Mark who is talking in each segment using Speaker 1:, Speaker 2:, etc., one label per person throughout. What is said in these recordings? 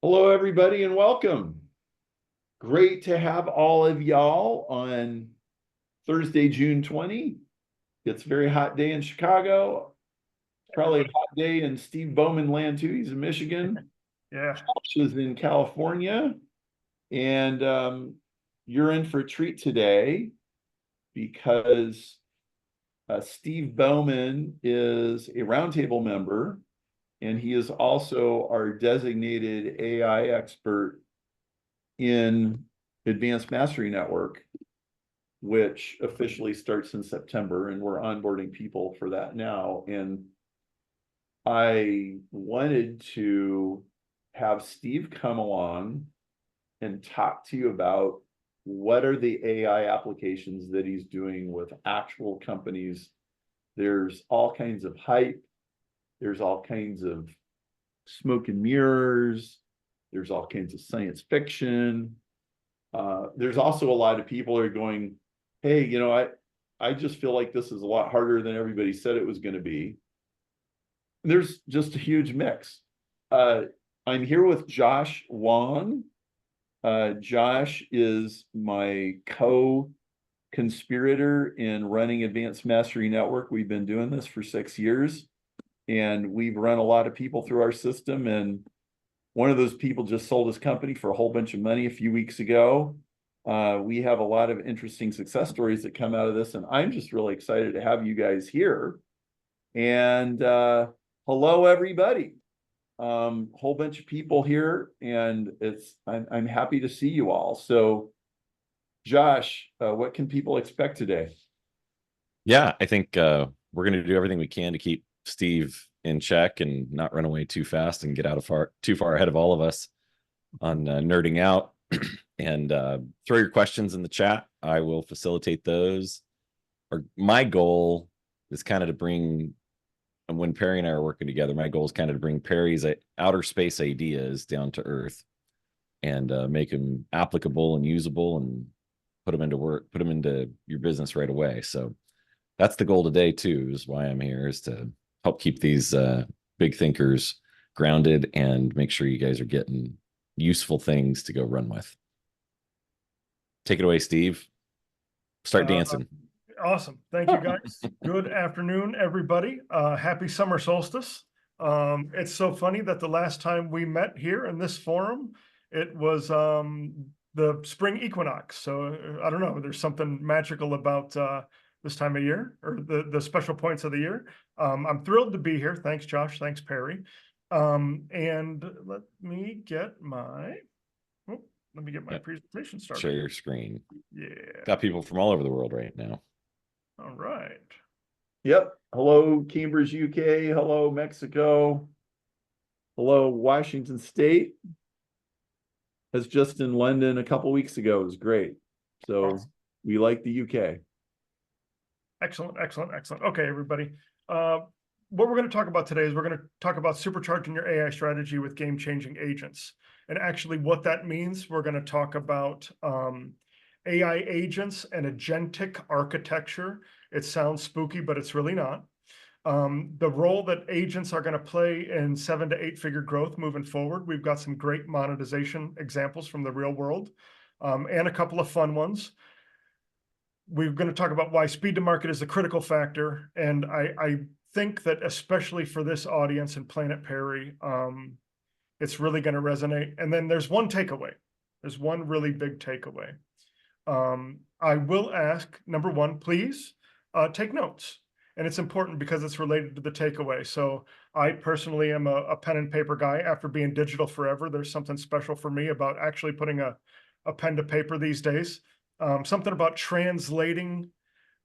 Speaker 1: Hello, everybody, and welcome. Great to have all of y'all on Thursday, June 20. It's a very hot day in Chicago. Probably a hot day in Steve Bowman land too. He's in Michigan.
Speaker 2: Yeah.
Speaker 1: Josh is in California. And you're in for a treat today because Steve Bowman is a roundtable member, and he is also our designated AI expert in Advanced Mastery Network, which officially starts in September, and we're onboarding people for that now. And I wanted to have Steve come along and talk to you about what are the AI applications that he's doing with actual companies. There's all kinds of hype. There's all kinds of smoke and mirrors. There's all kinds of science fiction. There's also a lot of people are going, hey, I just feel like this is a lot harder than everybody said it was going to be. There's just a huge mix. I'm here with Josh Wong. Josh is my co-conspirator in running Advanced Mastery Network. We've been doing this for 6 years, and we've run a lot of people through our system. And one of those people just sold his company for a whole bunch of money a few weeks ago. We have a lot of interesting success stories that come out of this, and I'm just really excited to have you guys here. And hello, everybody. Whole bunch of people here, and I'm happy to see you all. So, Josh, what can people expect today?
Speaker 3: Yeah, I think we're going to do everything we can to keep Steve in check and not run away too fast and get too far ahead of all of us on nerding out. And throw your questions in the chat. I will facilitate those. My goal is kind of to bring, and when Perry and I are working together, my goal is kind of to bring Perry's outer space ideas down to earth and make them applicable and usable and put them into your business right away. So that's the goal today too, is why I'm here, is to help keep these big thinkers grounded and make sure you guys are getting useful things to go run with. Take it away, Steve. Start dancing.
Speaker 2: Awesome. Thank you, guys. Good afternoon, everybody. Happy summer solstice. It's so funny that the last time we met here in this forum, it was the spring equinox. So I don't know, there's something magical about this time of year, or the special points of the year. I'm thrilled to be here. Thanks, Josh. Thanks, Perry. And let me get my presentation started.
Speaker 3: Share your screen.
Speaker 2: Yeah.
Speaker 3: Got people from all over the world right now.
Speaker 2: All right.
Speaker 1: Yep. Hello, Cambridge, UK. Hello, Mexico. Hello, Washington State. I was just in London a couple weeks ago. It was great. So awesome. We like the UK.
Speaker 2: Excellent, excellent, excellent. Okay, everybody. What we're going to talk about today is we're going to talk about supercharging your AI strategy with game-changing agents. And actually what that means, we're going to talk about AI agents and agentic architecture. It sounds spooky, but it's really not. The role that agents are going to play in 7 to 8 figure growth moving forward. We've got some great monetization examples from the real world and a couple of fun ones. We're going to talk about why speed to market is a critical factor. And I think that especially for this audience and Planet Perry, it's really going to resonate. And then there's one takeaway. There's one really big takeaway. I will ask, number one, please take notes. And it's important because it's related to the takeaway. So I personally am a pen and paper guy. After being digital forever, there's something special for me about actually putting a pen to paper these days. Something about translating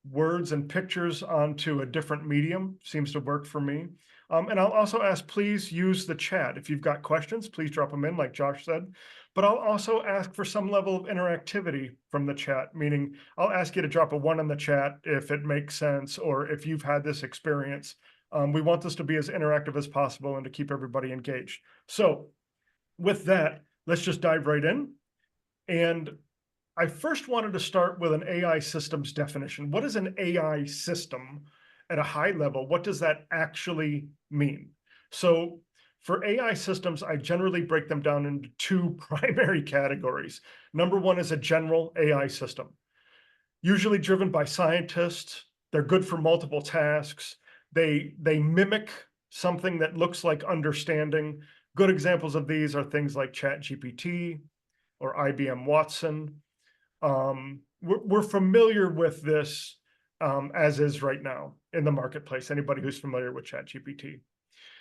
Speaker 2: words and pictures onto a different medium seems to work for me. And I'll also ask, please use the chat. If you've got questions, please drop them in, like Josh said. But I'll also ask for some level of interactivity from the chat, meaning I'll ask you to drop a 1 in the chat if it makes sense, or if you've had this experience. We want this to be as interactive as possible and to keep everybody engaged. So with that, let's just dive right in. And I first wanted to start with an AI systems definition. What is an AI system at a high level? What does that actually mean? So For AI systems, I generally break them down into two primary categories. Number one is a general AI system, usually driven by scientists. They're good for multiple tasks. They mimic something that looks like understanding. Good examples of these are things like ChatGPT or IBM Watson. We're familiar with this as is right now in the marketplace, anybody who's familiar with ChatGPT.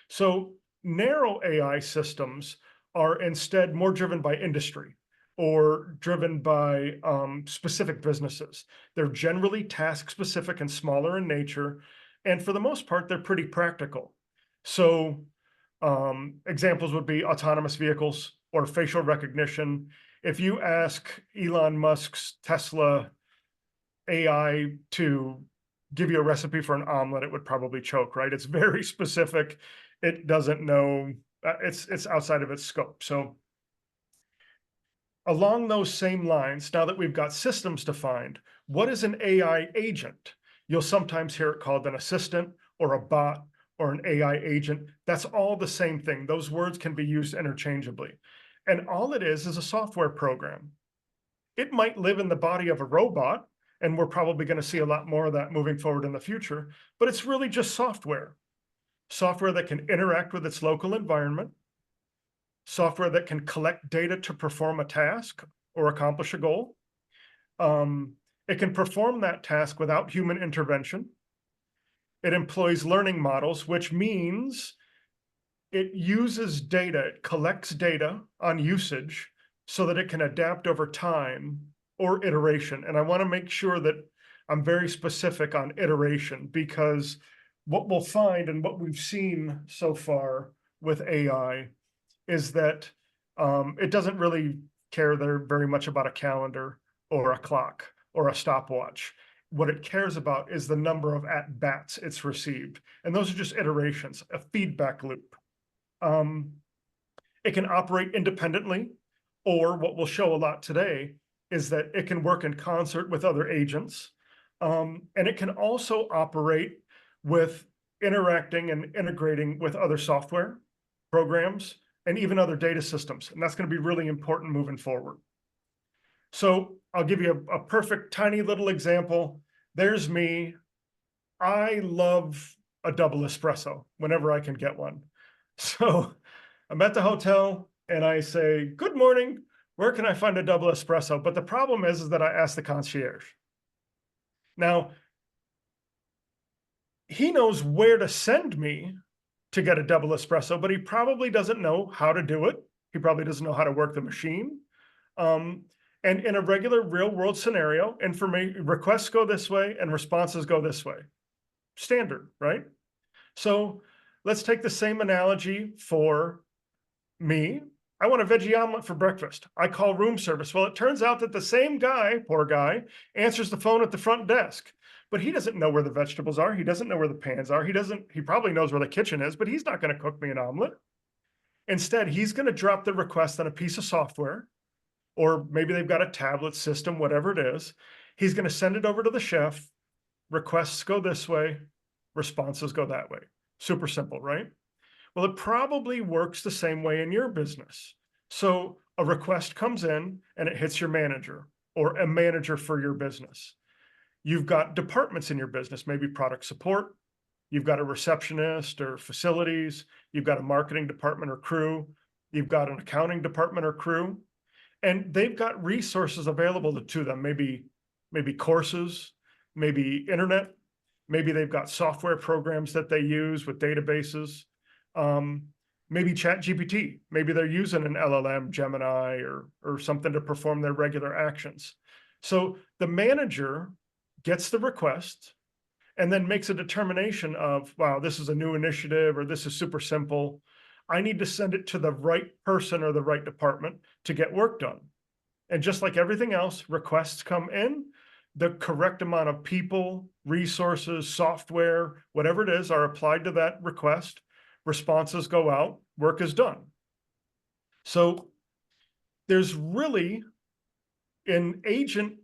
Speaker 2: So narrow AI systems are instead more driven by industry or driven by specific businesses. They're generally task specific and smaller in nature. And for the most part, they're pretty practical. So examples would be autonomous vehicles or facial recognition. If you ask Elon Musk's Tesla AI to give you a recipe for an omelet, it would probably choke, right? It's very specific. It doesn't know, it's outside of its scope. So along those same lines, now that we've got systems defined, what is an AI agent? You'll sometimes hear it called an assistant or a bot or an AI agent. That's all the same thing. Those words can be used interchangeably. And all it is a software program. It might live in the body of a robot, and we're probably going to see a lot more of that moving forward in the future, but it's really just software. Software that can interact with its local environment, software that can collect data to perform a task or accomplish a goal. It can perform that task without human intervention. It employs learning models, which means it uses data, it collects data on usage so that it can adapt over time or iteration. And I want to make sure that I'm very specific on iteration, because what we'll find and what we've seen so far with AI is that it doesn't really care there very much about a calendar or a clock or a stopwatch. What it cares about is the number of at-bats it's received. And those are just iterations, a feedback loop. It can operate independently, or what we'll show a lot today is that it can work in concert with other agents. And it can also operate with interacting and integrating with other software programs and even other data systems. And that's going to be really important moving forward. So I'll give you a perfect tiny little example. There's me. I love a double espresso whenever I can get one. So I'm at the hotel and I say, "Good morning, where can I find a double espresso?" But the problem is that I ask the concierge. Now, he knows where to send me to get a double espresso, but he probably doesn't know how to do it. He probably doesn't know how to work the machine. And in a regular real world scenario, requests go this way and responses go this way. Standard, right? So let's take the same analogy for me. I want a veggie omelet for breakfast. I call room service. Well, it turns out that the same guy, poor guy, answers the phone at the front desk, but he doesn't know where the vegetables are. He doesn't know where the pans are. He probably knows where the kitchen is, but he's not going to cook me an omelet. Instead, he's going to drop the request on a piece of software, or maybe they've got a tablet system, whatever it is. He's going to send it over to the chef. Requests go this way, responses go that way. Super simple, right? Well, it probably works the same way in your business. So a request comes in and it hits your manager or a manager for your business. You've got departments in your business, maybe product support. You've got a receptionist or facilities. You've got a marketing department or crew. You've got an accounting department or crew. And they've got resources available to them, maybe courses, maybe internet, maybe they've got software programs that they use with databases, maybe ChatGPT, maybe they're using an LLM, Gemini, or something to perform their regular actions. So the manager gets the request and then makes a determination of, wow, this is a new initiative, or this is super simple. I need to send it to the right person or the right department to get work done. And just like everything else, requests come in, the correct amount of people, resources, software, whatever it is, are applied to that request. Responses go out, work is done. So there's really, in agent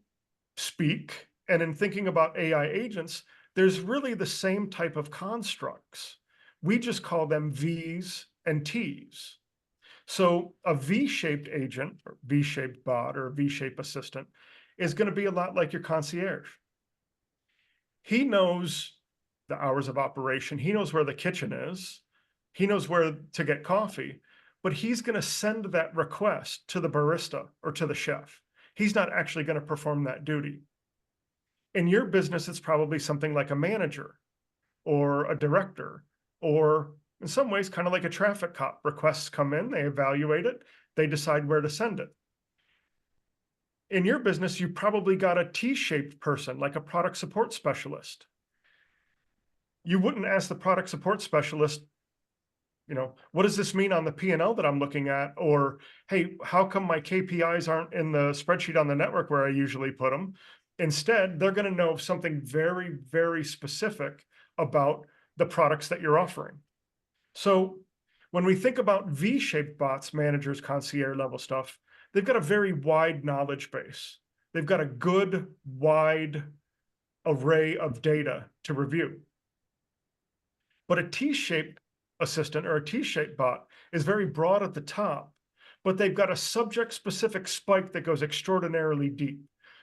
Speaker 2: speak and in thinking about AI agents, there's really the same type of constructs. We just call them V's and T's. So a V-shaped agent, or V-shaped bot, or a V-shaped assistant is going to be a lot like your concierge. He knows the hours of operation. He knows where the kitchen is. He knows where to get coffee, but he's going to send that request to the barista or to the chef. He's not actually going to perform that duty. In your business, it's probably something like a manager or a director, or in some ways, kind of like a traffic cop. Requests come in, they evaluate it, they decide where to send it. In your business, you probably got a T-shaped person, like a product support specialist. You wouldn't ask the product support specialist, what does this mean on the P&L that I'm looking at? Or, hey, how come my KPIs aren't in the spreadsheet on the network where I usually put them? Instead, they're going to know something very, very specific about the products that you're offering. So when we think about V-shaped bots, managers, concierge level stuff, they've got a very wide knowledge base. They've got a good, wide array of data to review. But a T-shaped assistant or a T-shaped bot is very broad at the top, but they've got a subject-specific spike that goes extraordinarily deep.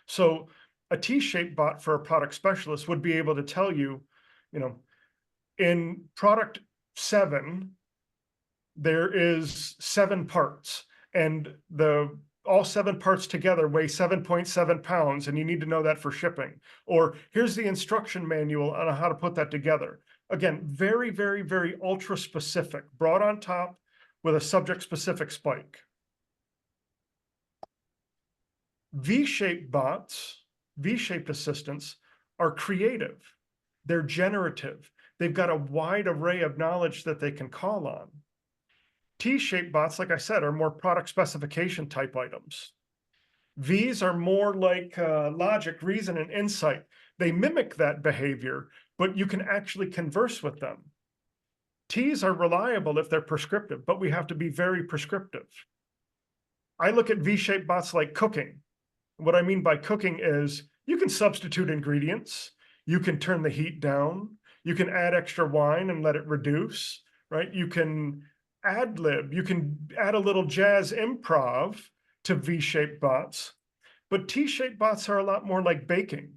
Speaker 2: So a T-shaped bot for a product specialist would be able to tell you, in product 7, there is 7 parts, and all 7 parts together weigh 7.7 pounds, and you need to know that for shipping. Or here's the instruction manual on how to put that together. Again, very, very, very ultra specific, broad on top with a subject specific spike. V-shaped bots, V-shaped assistants are creative. They're generative. They've got a wide array of knowledge that they can call on. T-shaped bots, like I said, are more product specification type items. V's are more like logic, reason, and insight. They mimic that behavior, but you can actually converse with them. T's are reliable if they're prescriptive, but we have to be very prescriptive. I look at V-shaped bots like cooking. What I mean by cooking is you can substitute ingredients, you can turn the heat down, you can add extra wine and let it reduce, right? You can ad lib, you can add a little jazz improv to V-shaped bots, but T-shaped bots are a lot more like baking,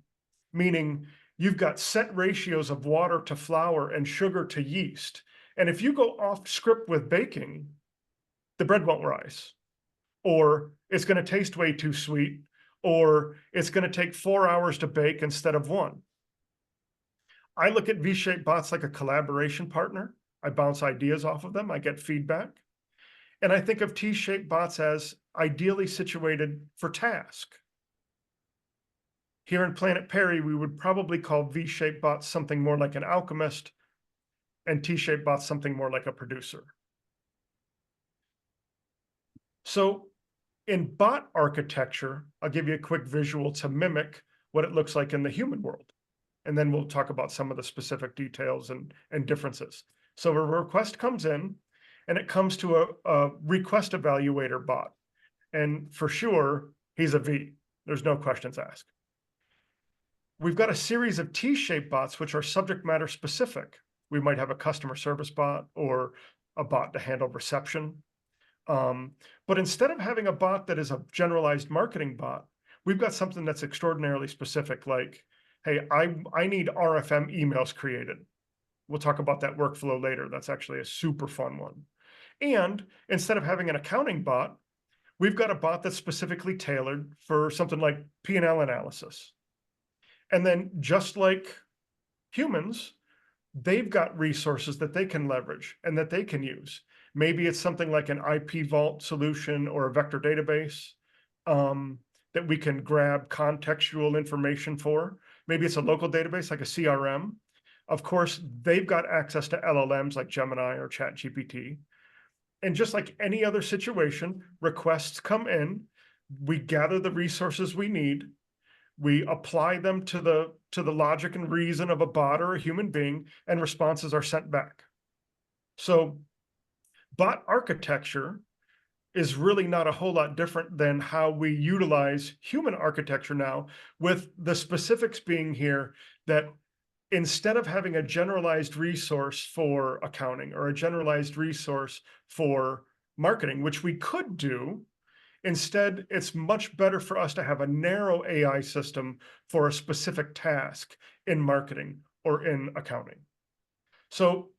Speaker 2: meaning you've got set ratios of water to flour and sugar to yeast. And if you go off script with baking, the bread won't rise, or it's going to taste way too sweet, or it's going to take 4 hours to bake instead of 1. I look at V-shaped bots like a collaboration partner. I bounce ideas off of them. I get feedback. And I think of T-shaped bots as ideally situated for task. Here in Planet Perry, we would probably call V-shaped bots something more like an alchemist and T-shaped bots something more like a producer. So in bot architecture, I'll give you a quick visual to mimic what it looks like in the human world. And then we'll talk about some of the specific details and differences. So a request comes in, and it comes to a request evaluator bot. And for sure, he's a V. There's no questions asked. We've got a series of T-shaped bots, which are subject matter specific. We might have a customer service bot or a bot to handle reception. But instead of having a bot that is a generalized marketing bot, we've got something that's extraordinarily specific, like, hey, I need RFM emails created. We'll talk about that workflow later. That's actually a super fun one. And instead of having an accounting bot, we've got a bot that's specifically tailored for something like P&L analysis. And then just like humans, they've got resources that they can leverage and that they can use. Maybe it's something like an IP vault solution or a vector database that we can grab contextual information for. Maybe it's a local database like a CRM. Of course, they've got access to LLMs like Gemini or ChatGPT. And just like any other situation, requests come in, we gather the resources we need, we apply them to the logic and reason of a bot or a human being, and responses are sent back. So bot architecture is really not a whole lot different than how we utilize human architecture now, with the specifics being here that instead of having a generalized resource for accounting or a generalized resource for marketing, which we could do, instead, it's much better for us to have a narrow AI system for a specific task in marketing or in accounting. So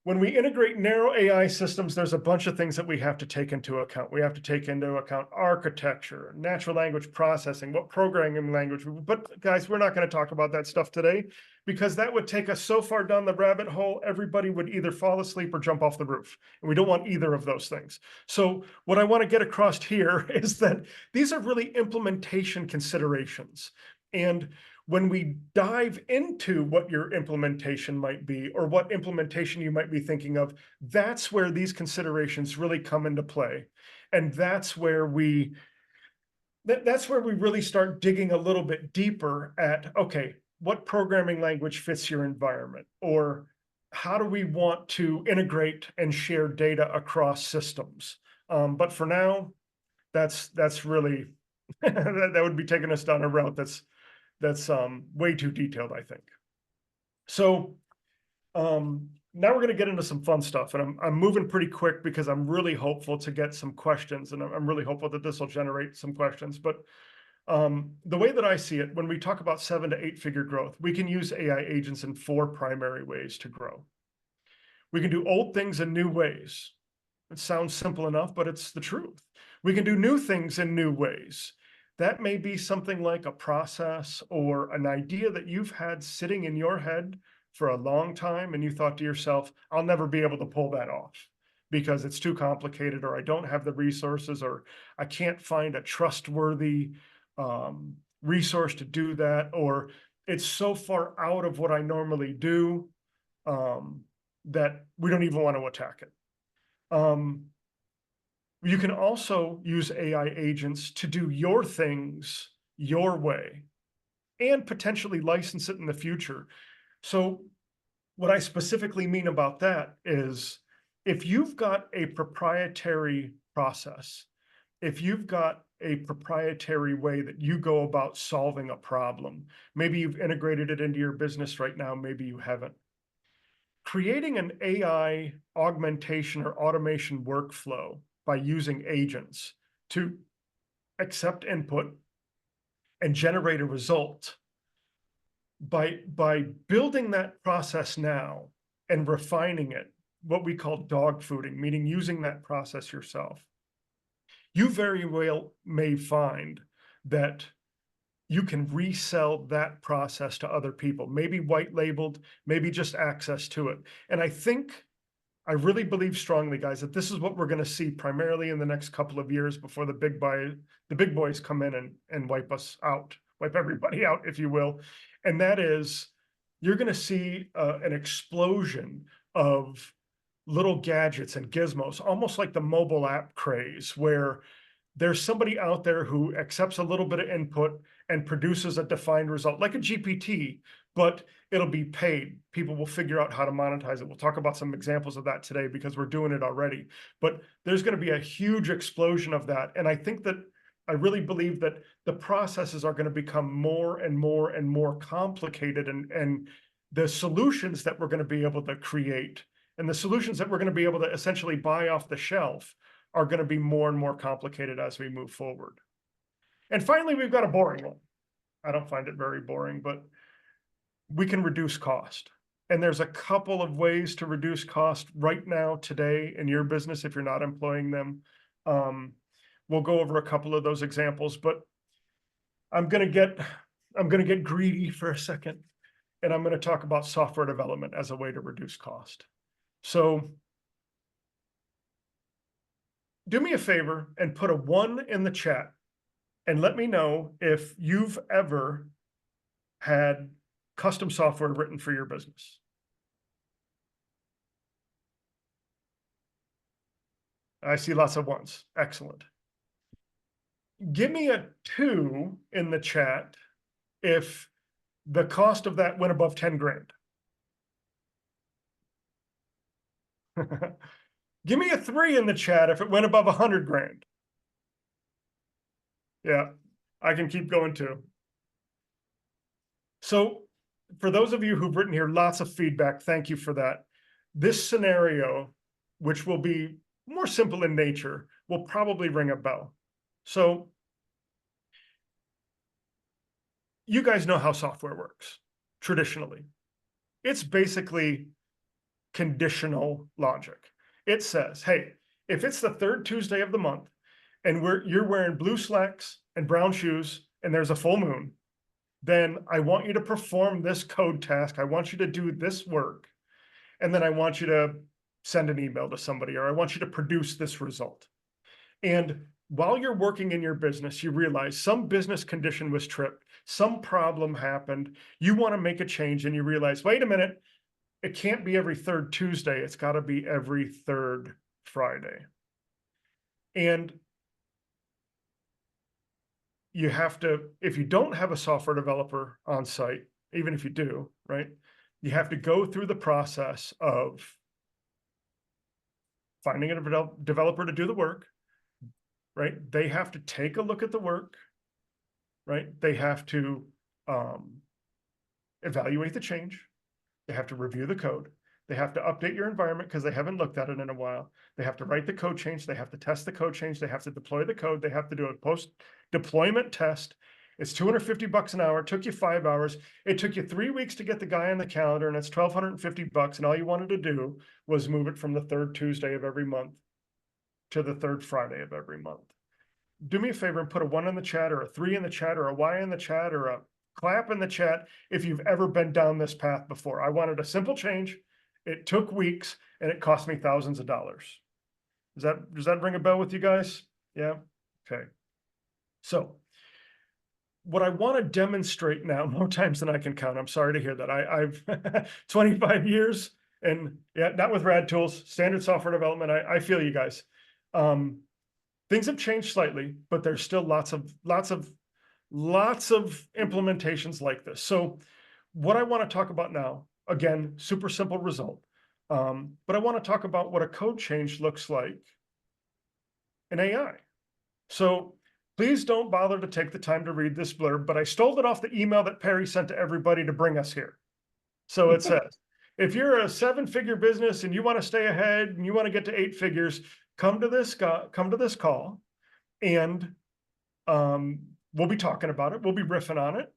Speaker 2: when we integrate narrow AI systems, there's a bunch of things that we have to take into account. We have to take into account architecture, natural language processing, what programming language. But guys, we're not going to talk about that stuff today because that would take us so far down the rabbit hole, everybody would either fall asleep or jump off the roof. And we don't want either of those things. So what I want to get across here is that these are really implementation considerations. And when we dive into what your implementation might be or what implementation you might be thinking of, that's where these considerations really come into play. And that's where we really start digging a little bit deeper at, okay, what programming language fits your environment? Or how do we want to integrate and share data across systems? But for now, that's really, that would be taking us down a route that's way too detailed, I think. So now we're going to get into some fun stuff, and I'm moving pretty quick because I'm really hopeful to get some questions, and I'm really hopeful that this will generate some questions. But the way that I see it, when we talk about 7 to 8 figure growth, we can use AI agents in 4 primary ways to grow. We can do old things in new ways. It sounds simple enough, but it's the truth. We can do new things in new ways. That may be something like a process or an idea that you've had sitting in your head for a long time, and you thought to yourself, I'll never be able to pull that off because it's too complicated, or I don't have the resources, or I can't find a trustworthy resource to do that, or it's so far out of what I normally do that we don't even want to attack it. You can also use AI agents to do your things your way and potentially license it in the future. So what I specifically mean about that is if you've got a proprietary process, if you've got a proprietary way that you go about solving a problem, maybe you've integrated it into your business right now, maybe you haven't. Creating an AI augmentation or automation workflow by using agents to accept input and generate a result, by building that process now and refining it, what we call dog fooding, meaning using that process yourself, you very well may find that you can resell that process to other people, maybe white labeled, maybe just access to it. And I really believe strongly, guys, that this is what we're going to see primarily in the next couple of years before the big boys come in and wipe us out, wipe everybody out, if you will. And that is, you're going to see an explosion of little gadgets and gizmos, almost like the mobile app craze, where there's somebody out there who accepts a little bit of input and produces a defined result, like a GPT, but it'll be paid. People will figure out how to monetize it. We'll talk about some examples of that today because we're doing it already. But there's going to be a huge explosion of that. And I really believe that the processes are going to become more and more and more complicated, and the solutions that we're going to be able to create and the solutions that we're going to be able to essentially buy off the shelf are going to be more and more complicated as we move forward. And finally, we've got a boring one. I don't find it very boring, but we can reduce cost. And there's a couple of ways to reduce cost right now, today, in your business if you're not employing them. We'll go over a couple of those examples, but I'm going to get greedy for a second, and I'm going to talk about software development as a way to reduce cost. So do me a favor and put a 1 in the chat and let me know if you've ever had custom software written for your business. I see lots of 1s. Excellent. Give me a 2 in the chat if the cost of that went above 10 grand. Give me a 3 in the chat if it went above 100 grand. Yeah, I can keep going too. So for those of you who've written here, lots of feedback. Thank you for that. This scenario, which will be more simple in nature, will probably ring a bell. So you guys know how software works traditionally. It's basically conditional logic. It says, hey, if it's the third Tuesday of the month and you're wearing blue slacks and brown shoes and there's a full moon, then I want you to perform this code task. I want you to do this work. And then I want you to send an email to somebody, or I want you to produce this result. And while you're working in your business, you realize some business condition was tripped, some problem happened, you want to make a change, and you realize, wait a minute, it can't be every third Tuesday, it's got to be every third Friday. And you have to, if you don't have a software developer on site, even if you do, right, you have to go through the process of finding a developer to do the work, right? They have to take a look at the work, right? They have to evaluate the change. They have to review the code. They have to update your environment because they haven't looked at it in a while. They have to write the code change. They have to test the code change. They have to deploy the code. They have to do a post-deployment test. It's $250 an hour. It took you 5 hours. It took you 3 weeks to get the guy on the calendar, and it's $1,250. And all you wanted to do was move it from the third Tuesday of every month to the third Friday of every month. Do me a favor and put a 1 in the chat, or a 3 in the chat, or a Y in the chat, or a clap in the chat if you've ever been down this path before. I wanted a simple change. It took weeks and it cost me thousands of dollars. Does that ring a bell with you guys? Yeah. Okay. So what I want to demonstrate now, more times than I can count, I'm sorry to hear that. I've 25 years, and yeah, not with rad tools, standard software development. I feel you guys. Things have changed slightly, but there's still lots of implementations like this. So what I want to talk about now, again, super simple result. But I want to talk about what a code change looks like in AI. So please don't bother to take the time to read this blurb, but I stole it off the email that Perry sent to everybody to bring us here. So it says, if you're a 7-figure business and you want to stay ahead and you want to get to 8 figures, come to this call, and we'll be talking about it. We'll be riffing on it,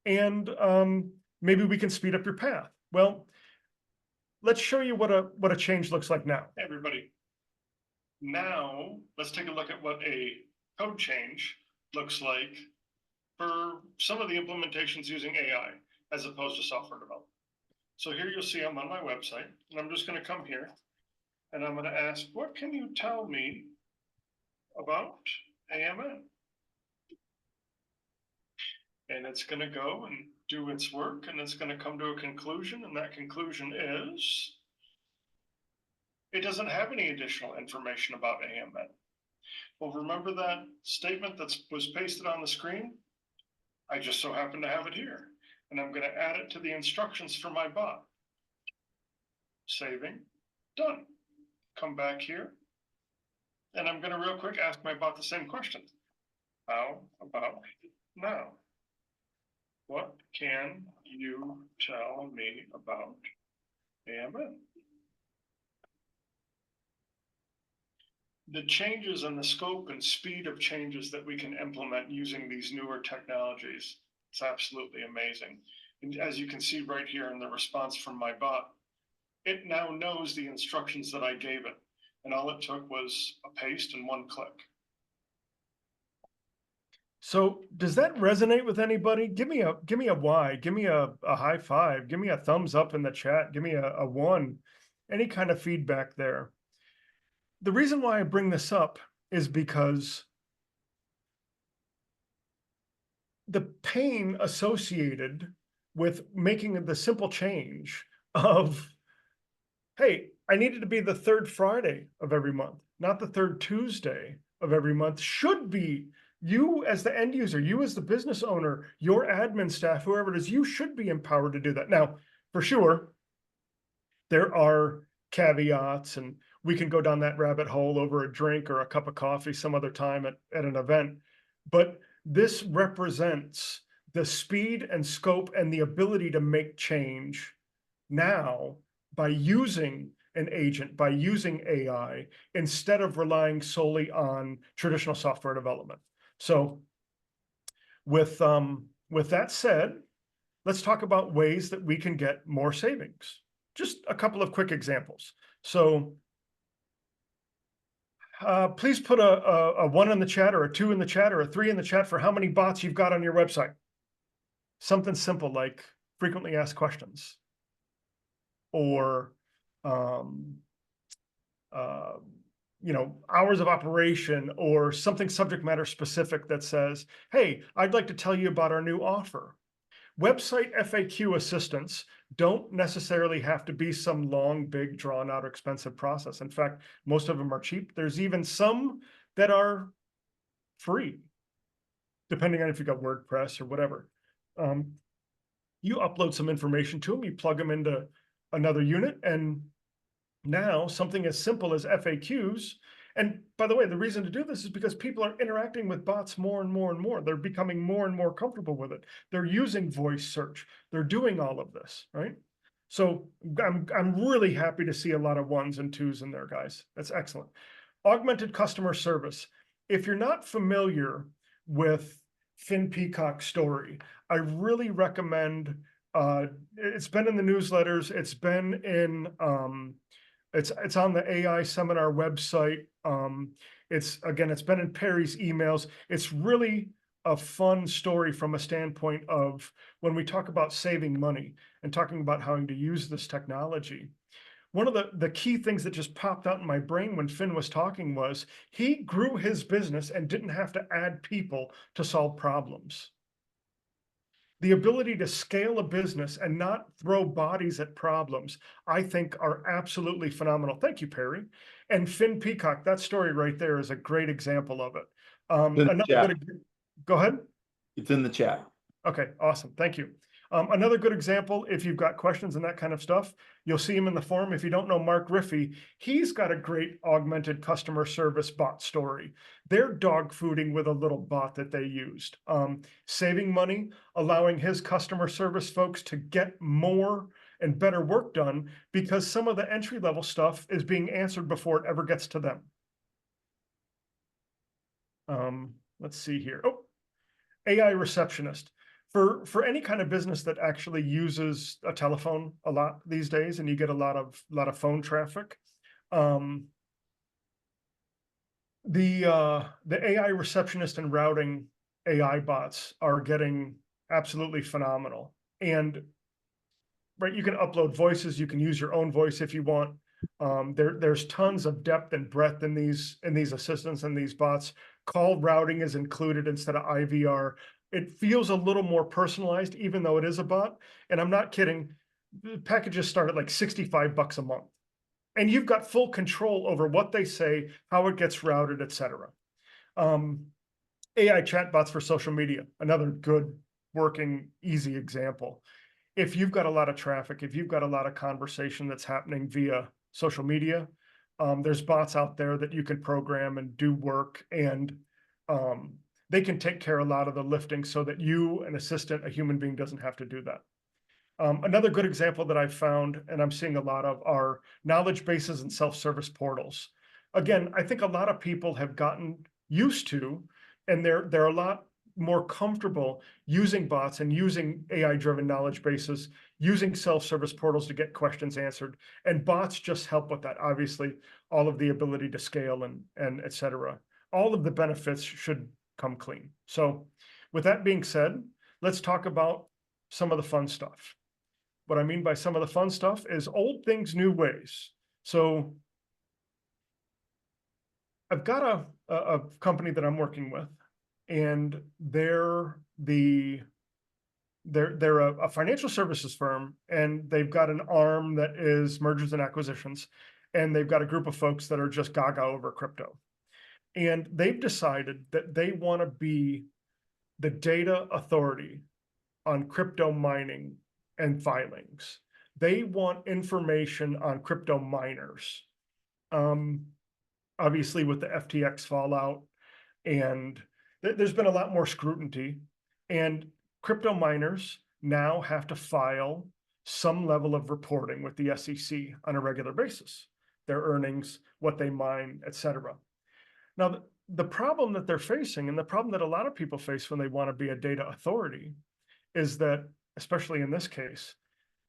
Speaker 2: and maybe we can speed up your path. Well, let's show you what a change looks like now. Hey, everybody. Now, let's take a look at what a code change looks like for some of the implementations using AI as opposed to software development. So here you'll see I'm on my website, and I'm just going to come here, and I'm going to ask, what can you tell me about AMN? And it's going to go and do its work, and it's going to come to a conclusion, and that conclusion is it doesn't have any additional information about AMN. Well, remember that statement that was pasted on the screen? I just so happen to have it here, and I'm going to add it to the instructions for my bot. Saving, done. Come back here, and I'm going to real quick ask my bot the same question. How about now? What can you tell me about AMN? The changes in the scope and speed of changes that we can implement using these newer technologies, it's absolutely amazing. And as you can see right here in the response from my bot, it now knows the instructions that I gave it. And all it took was a paste and 1 click. So does that resonate with anybody? Give me a Y, give me a high five, give me a thumbs up in the chat, give me a 1, any kind of feedback there. The reason why I bring this up is because the pain associated with making the simple change of, hey, I needed to be the third Friday of every month, not the third Tuesday of every month, should be you as the end user, you as the business owner, your admin staff, whoever it is, you should be empowered to do that. Now, for sure, there are caveats, and we can go down that rabbit hole over a drink or a cup of coffee some other time at an event. But this represents the speed and scope and the ability to make change now by using an agent, by using AI, instead of relying solely on traditional software development. So with that said, let's talk about ways that we can get more savings. Just a couple of quick examples. So please put a 1 in the chat, or a 2 in the chat, or a 3 in the chat for how many bots you've got on your website. Something simple like frequently asked questions, or hours of operation, or something subject matter specific that says, hey, I'd like to tell you about our new offer. Website FAQ assistance don't necessarily have to be some long, big, drawn out, expensive process. In fact, most of them are cheap. There's even some that are free, depending on if you've got WordPress or whatever. You upload some information to them, you plug them into another unit, and now something as simple as FAQs. And by the way, the reason to do this is because people are interacting with bots more and more and more. They're becoming more and more comfortable with it. They're using voice search. They're doing all of this, right? So I'm really happy to see a lot of 1s and 2s in there, guys. That's excellent. Augmented customer service. If you're not familiar with Finn Peacock's story, I really recommend, it's been in the newsletters, it's been in, it's on the AI seminar website. It's been in Perry's emails. It's really a fun story from a standpoint of when we talk about saving money and talking about how to use this technology. One of the key things that just popped out in my brain when Finn was talking was he grew his business and didn't have to add people to solve problems. The ability to scale a business and not throw bodies at problems, I think, are absolutely phenomenal. Thank you, Perry. And Finn Peacock, that story right there is a great example of it. Go ahead.
Speaker 1: It's in the chat.
Speaker 2: Okay, awesome. Thank you. Another good example, if you've got questions and that kind of stuff, you'll see him in the forum. If you don't know Mark Riffey, he's got a great augmented customer service bot story. They're dog fooding with a little bot that they used, saving money, allowing his customer service folks to get more and better work done because some of the entry-level stuff is being answered before it ever gets to them. Let's see here. Oh, AI receptionist. For any kind of business that actually uses a telephone a lot these days, and you get a lot of phone traffic, the AI receptionist and routing AI bots are getting absolutely phenomenal. And right, you can upload voices, you can use your own voice if you want. There's tons of depth and breadth in these assistants and these bots. Call routing is included instead of IVR. It feels a little more personalized, even though it is a bot. And I'm not kidding. The packages start at like $65 a month. And you've got full control over what they say, how it gets routed, etc. AI chatbots for social media, another good working, easy example. If you've got a lot of traffic, if you've got a lot of conversation that's happening via social media, there's bots out there that you can program and do work, and they can take care of a lot of the lifting so that you, an assistant, a human being, doesn't have to do that. Another good example that I've found, and I'm seeing a lot of, are knowledge bases and self-service portals. Again, I think a lot of people have gotten used to, and they're a lot more comfortable using bots and using AI-driven knowledge bases, using self-service portals to get questions answered. And bots just help with that. Obviously, all of the ability to scale and et cetera. All of the benefits should come clean. So with that being said, let's talk about some of the fun stuff. What I mean by some of the fun stuff is old things, new ways. So I've got a company that I'm working with, and they're a financial services firm, and they've got an arm that is mergers and acquisitions, and they've got a group of folks that are just gaga over crypto. And they've decided that they want to be the data authority on crypto mining and filings. They want information on crypto miners. Obviously, with the FTX fallout, and there's been a lot more scrutiny. And crypto miners now have to file some level of reporting with the SEC on a regular basis, their earnings, what they mine, etc. Now, the problem that they're facing, and the problem that a lot of people face when they want to be a data authority, is that, especially in this case,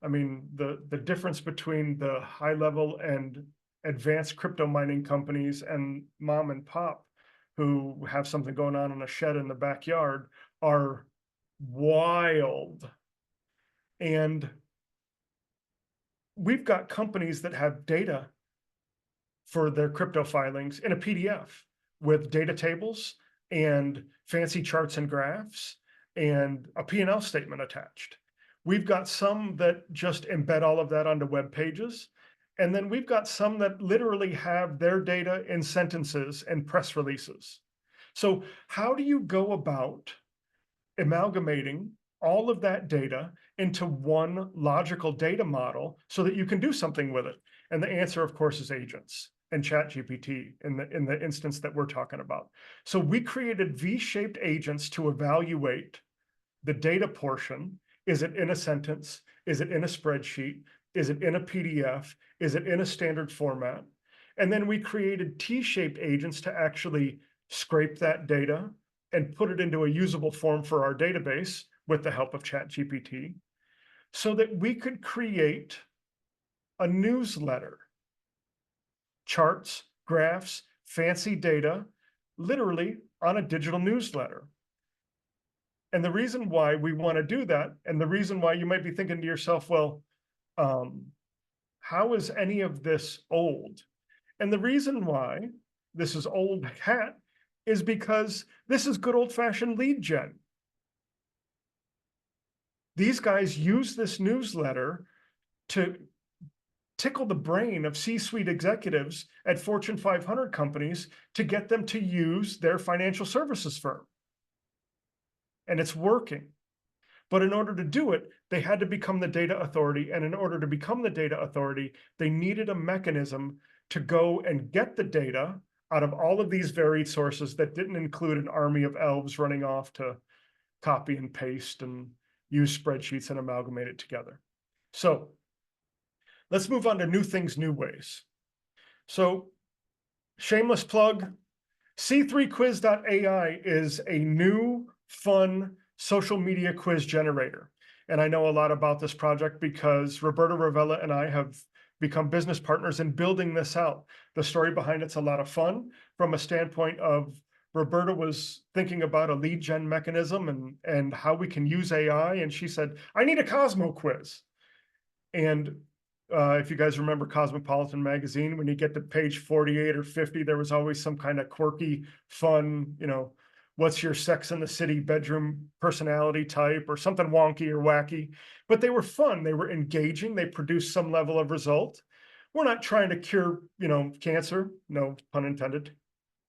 Speaker 2: I mean, the difference between the high level and advanced crypto mining companies and mom and pop who have something going on in a shed in the backyard are wild. And we've got companies that have data for their crypto filings in a PDF with data tables and fancy charts and graphs and a P&L statement attached. We've got some that just embed all of that onto web pages. And then we've got some that literally have their data in sentences and press releases. So how do you go about amalgamating all of that data into one logical data model so that you can do something with it? And the answer, of course, is agents and ChatGPT in the instance that we're talking about. So we created V-shaped agents to evaluate the data portion. Is it in a sentence? Is it in a spreadsheet? Is it in a PDF? Is it in a standard format? And then we created T-shaped agents to actually scrape that data and put it into a usable form for our database with the help of ChatGPT, so that we could create a newsletter, charts, graphs, fancy data, literally on a digital newsletter. And the reason why we want to do that, and the reason why you might be thinking to yourself, well, how is any of this old? And the reason why this is old hat is because this is good old-fashioned lead gen. These guys use this newsletter to tickle the brain of C-suite executives at Fortune 500 companies to get them to use their financial services firm. And it's working. But in order to do it, they had to become the data authority. And in order to become the data authority, they needed a mechanism to go and get the data out of all of these varied sources that didn't include an army of elves running off to copy and paste and use spreadsheets and amalgamate it together. So let's move on to new things, new ways. So shameless plug, C3quiz.ai is a new, fun social media quiz generator. And I know a lot about this project because Roberta Ravella and I have become business partners in building this out. The story behind it's a lot of fun from a standpoint of Roberta was thinking about a lead gen mechanism and how we can use AI. And she said, I need a Cosmo quiz. And if you guys remember Cosmopolitan magazine, when you get to page 48 or 50, there was always some kind of quirky, fun, what's your Sex and the City bedroom personality type or something wonky or wacky, but they were fun. They were engaging. They produced some level of result. We're not trying to cure, cancer. No pun intended,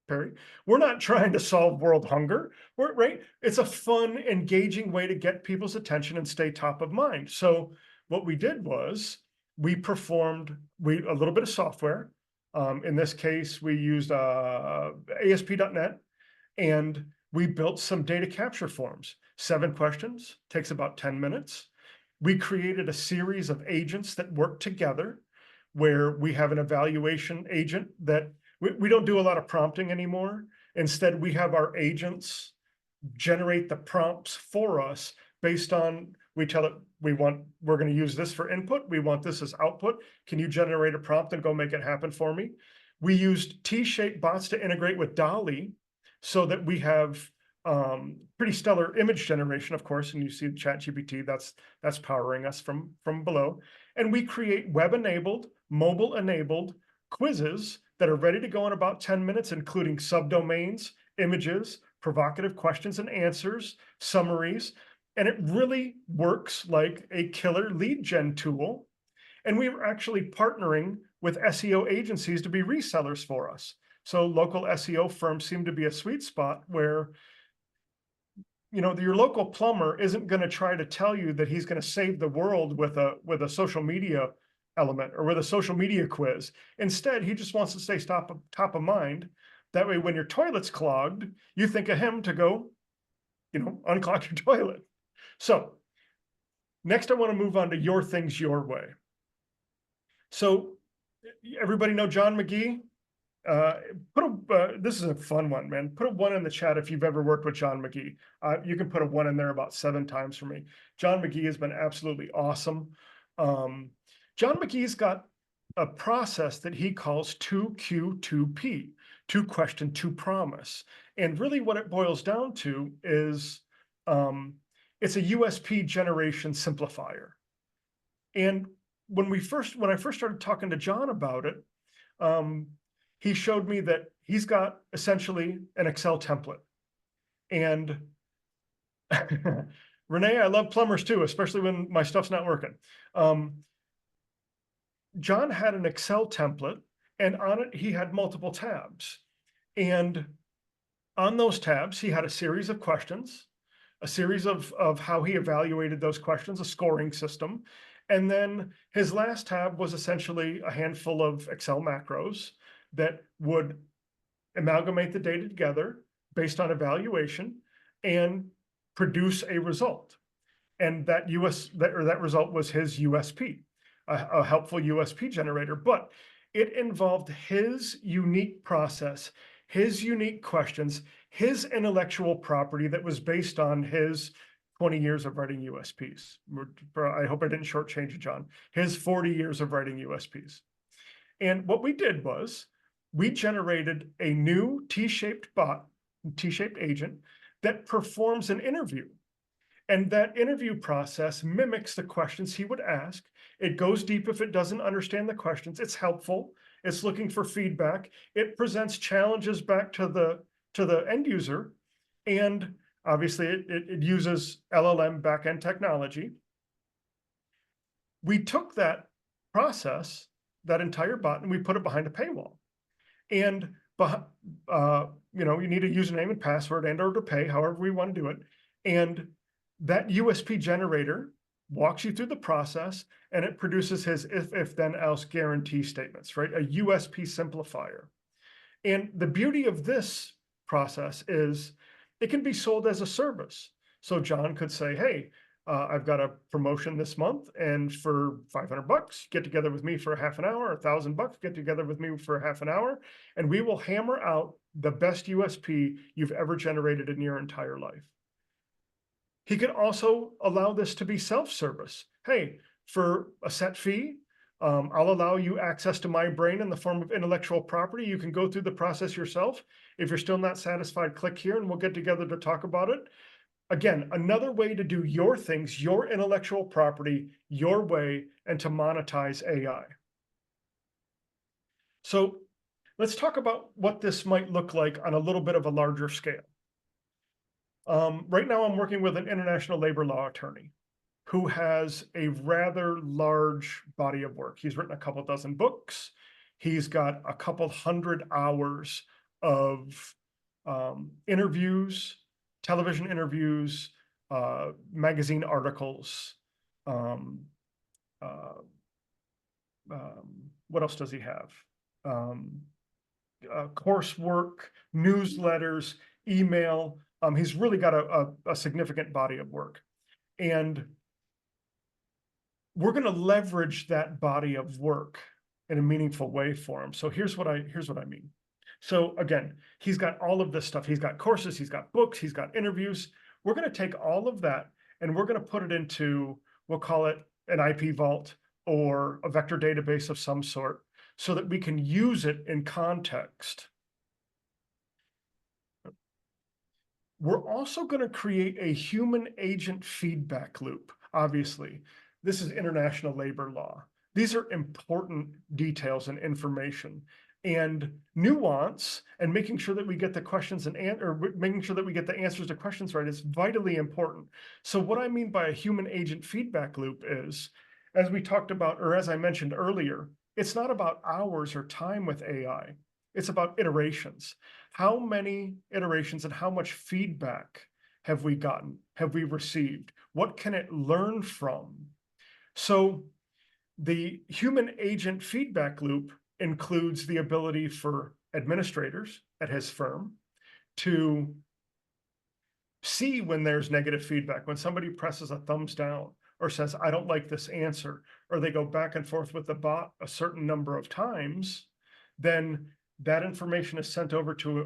Speaker 2: Perry. We're not trying to solve world hunger. Right? It's a fun, engaging way to get people's attention and stay top of mind. So what we did was we performed a little bit of software. In this case, we used ASP.NET, and we built some data capture forms. 7 questions, takes about 10 minutes. We created a series of agents that work together where we have an evaluation agent that we don't do a lot of prompting anymore. Instead, we have our agents generate the prompts for us based on, we tell it, we're going to use this for input. We want this as output. Can you generate a prompt and go make it happen for me? We used T-shaped bots to integrate with DALL-E so that we have pretty stellar image generation, of course, and you see ChatGPT, that's powering us from below. And we create web-enabled, mobile-enabled quizzes that are ready to go in about 10 minutes, including subdomains, images, provocative questions and answers, summaries, and it really works like a killer lead gen tool. And we were actually partnering with SEO agencies to be resellers for us. So local SEO firms seem to be a sweet spot where, your local plumber isn't going to try to tell you that he's going to save the world with a social media element or with a social media quiz. Instead, he just wants to stay top of mind. That way, when your toilet's clogged, you think of him to go, unclog your toilet. So next, I want to move on to your things your way. So everybody know John McGee? This is a fun one, man. Put a 1 in the chat if you've ever worked with John McGee. You can put a 1 in there about 7 times for me. John McGee has been absolutely awesome. John McGee's got a process that he calls 2Q2P, 2 question, 2 promise. And really what it boils down to is it's a USP generation simplifier. And when I first started talking to John about it, he showed me that he's got essentially an Excel template. And Renee, I love plumbers too, especially when my stuff's not working. John had an Excel template, and on it, he had multiple tabs. And on those tabs, he had a series of questions, a series of how he evaluated those questions, a scoring system. And then his last tab was essentially a handful of Excel macros that would amalgamate the data together based on evaluation and produce a result. And that result was his USP, a helpful USP generator, but it involved his unique process, his unique questions, his intellectual property that was based on his 20 years of writing USPs. I hope I didn't shortchange it, John. His 40 years of writing USPs. And what we did was we generated a new T-shaped bot, T-shaped agent that performs an interview. And that interview process mimics the questions he would ask. It goes deep if it doesn't understand the questions. It's helpful. It's looking for feedback. It presents challenges back to the end user. And obviously, it uses LLM backend technology. We took that process, that entire bot, and we put it behind a paywall. And you need a username and password and or to pay, however we want to do it. And that USP generator walks you through the process, and it produces his if then else guarantee statements, right? A USP simplifier. And the beauty of this process is it can be sold as a service. So John could say, hey, I've got a promotion this month, and for $500, get together with me for a half an hour, $1,000, get together with me for a half an hour, and we will hammer out the best USP you've ever generated in your entire life. He could also allow this to be self-service. Hey, for a set fee, I'll allow you access to my brain in the form of intellectual property. You can go through the process yourself. If you're still not satisfied, click here and we'll get together to talk about it. Again, another way to do your things, your intellectual property, your way, and to monetize AI. So let's talk about what this might look like on a little bit of a larger scale. Right now, I'm working with an international labor law attorney who has a rather large body of work. He's written a couple dozen books. He's got a couple hundred hours of interviews, television interviews, magazine articles. What else does he have? Coursework, newsletters, email. He's really got a significant body of work. And we're going to leverage that body of work in a meaningful way for him. So here's what I mean. So again, he's got all of this stuff. He's got courses, he's got books, he's got interviews. We're going to take all of that and we're going to put it into, we'll call it an IP vault or a vector database of some sort so that we can use it in context. We're also going to create a human agent feedback loop. Obviously, this is international labor law. These are important details and information, and nuance and making sure that we get the questions or making sure that we get the answers to questions right is vitally important. So what I mean by a human agent feedback loop is, as we talked about, or as I mentioned earlier, it's not about hours or time with AI. It's about iterations. How many iterations and how much feedback have we gotten? Have we received? What can it learn from? So the human agent feedback loop includes the ability for administrators at his firm to see when there's negative feedback, when somebody presses a thumbs down or says, I don't like this answer, or they go back and forth with the bot a certain number of times, then that information is sent over to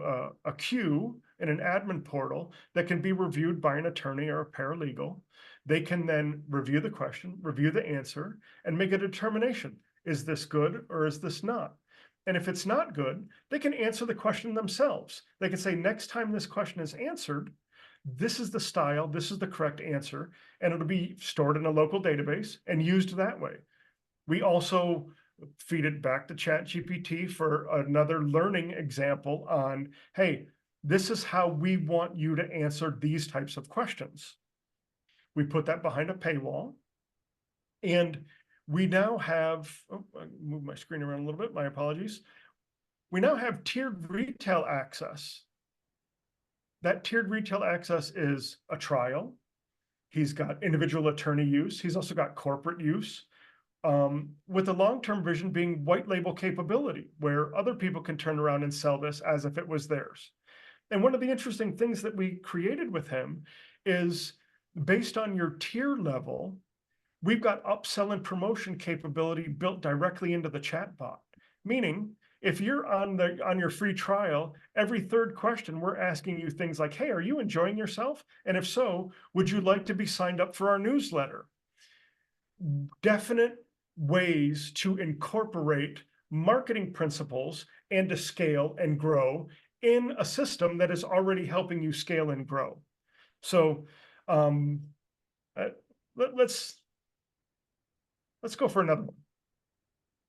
Speaker 2: a queue in an admin portal that can be reviewed by an attorney or a paralegal. They can then review the question, review the answer, and make a determination. Is this good or is this not? And if it's not good, they can answer the question themselves. They can say, next time this question is answered, this is the style, this is the correct answer, and it'll be stored in a local database and used that way. We also feed it back to ChatGPT for another learning example on, hey, this is how we want you to answer these types of questions. We put that behind a paywall, and we now have, oh, I moved my screen around a little bit, my apologies. We now have tiered retail access. That tiered retail access is a trial. He's got individual attorney use. He's also got corporate use, with the long-term vision being white label capability, where other people can turn around and sell this as if it was theirs. And one of the interesting things that we created with him is, based on your tier level, we've got upsell and promotion capability built directly into the chatbot. Meaning, if you're on your free trial, every third question, we're asking you things like, hey, are you enjoying yourself? And if so, would you like to be signed up for our newsletter? Definite ways to incorporate marketing principles and to scale and grow in a system that is already helping you scale and grow. So let's go for another